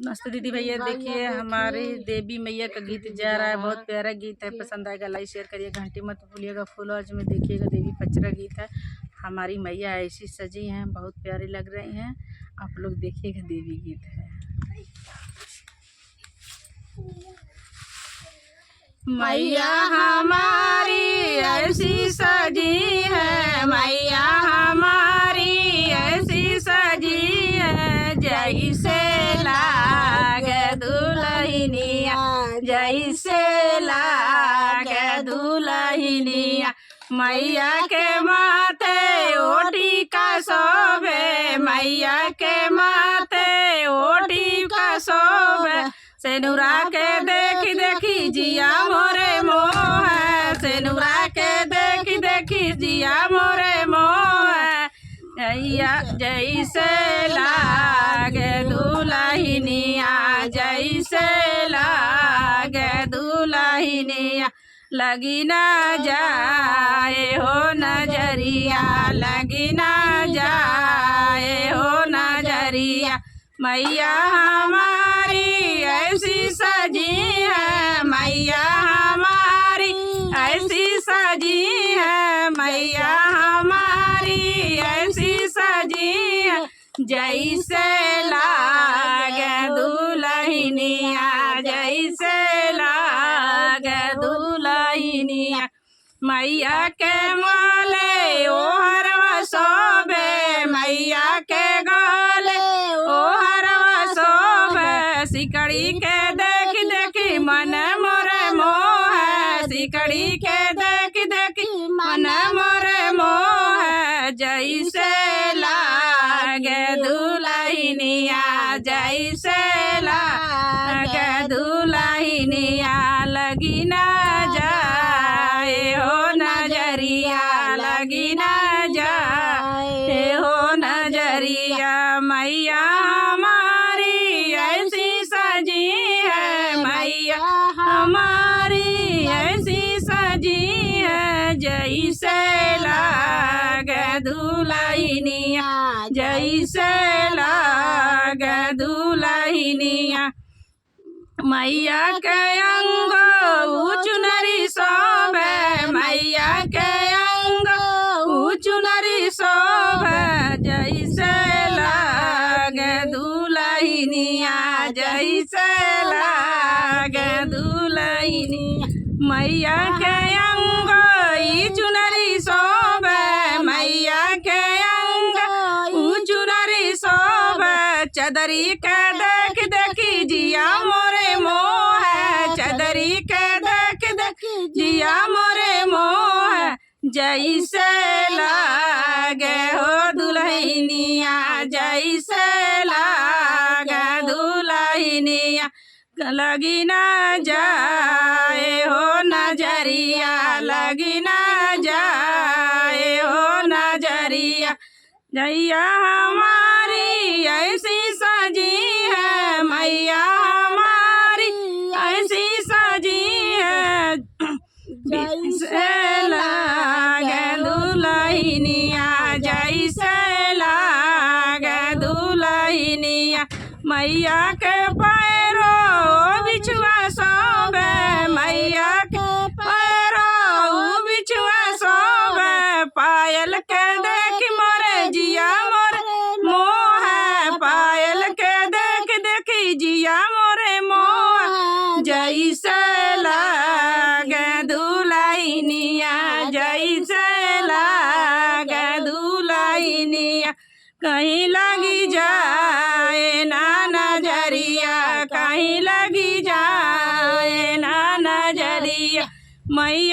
नमस्ते दीदी भैया, देखिए हमारे देवी मैया का गीत जा रहा है। बहुत प्यारा गीत है, पसंद आएगा लाइक शेयर करिए, घंटी मत भूलिएगा। फॉलोअर्स में देखिएगा, देवी पचरा गीत है। हमारी मैया ऐसी सजी हैं, बहुत प्यारी लग रही हैं। आप लोग देखिएगा, देवी गीत है। मैया हमारी ऐसी सजी है, मैया हमारी ऐसी सजी है। जैसे लागे दुल्हनिया, जैसे लागे दुल्हनिया। मैया के माथे ओटी का शोभे, मैया के माथे ओटी का शोभे। सेनुरा के देखी देखी जिया मोरे मोह, सेनुरा के देखी देखी जिया मोरे मोह। जैया जैसे लागे दुल्हनिया, जैसे लागे दुल्हनिया। लगी ना जाए हो नजरिया, लगी ना जाए हो नजरिया। मैया हमारी ऐसी सजी है, मैया हमारी ऐसी सजी है, मैया हमारी ऐसी सजी है। जैसे लागे दुल्हनिया, जैसे लागे दुल्हनिया। मैया के माले ओ हरवा शोभे, मैया के गले ओ हरवा शोभे। सिकड़ी के देखी देखी मन मोरे मोह, सिकड़ी के देखी देखी मन मोरे मोह। जैसे लागे दुल्हनिया, जैसे लागे दुल्हनिया। लगी ना जाए हो नजरिया, लगी ना जाए हो नजरिया। मैया हमारी ऐसी सजी है, मैया हमारी ऐसी सजी है। जैसे लागे दुल्हनिया, जैसे लागे दुल्हनिया। मैया के अंग चुनरी शोभे, मैया के अंग चुनरी शोभे। जैसे लागे दुल्हनिया, जैसे लागे दुल्हनिया। मैया के अंग चुनरी शोभे, मैया के अंग चुनरी शोभे। चदरी के देख देखी जिया मोरे मोह, चदरी के देख देखी जिया मोरे मोह। जैसे लागे हो दुल्हनिया, जैसे लागे दुल्हनिया। लगी ना जाए हो नजरिया, लगी ना जाए हो नजरिया। मैया हमारी ऐसी सजी है, मैया हमारी ऐसी सजी है। जैसे लागे दुल्हनिया, जैसे लागे दुल्हनिया। मैया के पैरो बिछुआ शोभे, मैया के पैरो बिछुआ शोभे। पायल के देख मोरे जिया मोरे मोह, पायल के देख देखी जिया मोरे मोह। जैसे लागे दुल्हनिया, जैसे लागे दुल्हनिया। कहीं लगी जाए ना नजरिया, कहीं लगी जाए ना नजरिया। मैया